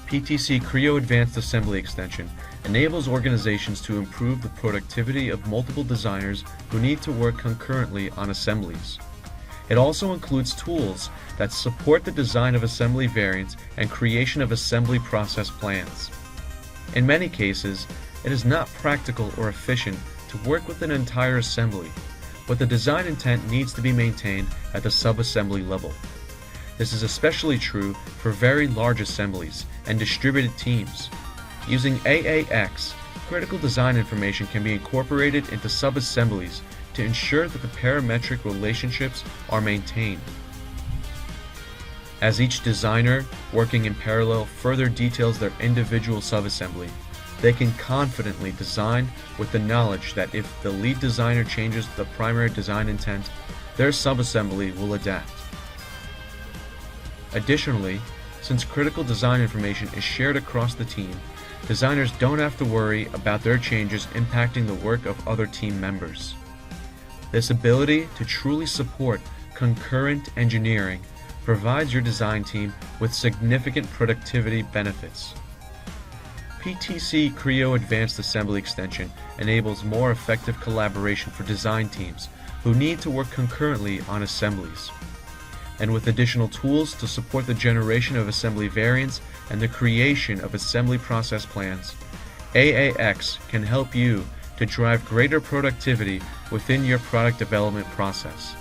PTC Creo Advanced Assembly Extension enables organizations to improve the productivity of multiple designers who need to work concurrently on assemblies. It also includes tools that support the design of assembly variants and creation of assembly process plans. In many cases, it is not practical or efficient to work with an entire assembly, but the design intent needs to be maintained at the sub-assembly level. This is especially true for very large assemblies and distributed teams. Using AAX, critical design information can be incorporated into sub-assemblies to ensure that the parametric relationships are maintained. As each designer, working in parallel, further details their individual subassembly, they can confidently design with the knowledge that if the lead designer changes the primary design intent, their subassembly will adapt. Additionally, since critical design information is shared across the team, designers don't have to worry about their changes impacting the work of other team members. This ability to truly support concurrent engineering provides your design team with significant productivity benefits. PTC Creo Advanced Assembly Extension enables more effective collaboration for design teams who need to work concurrently on assemblies. And with additional tools to support the generation of assembly variants and the creation of assembly process plans, AAX can help you to drive greater productivity within your product development process.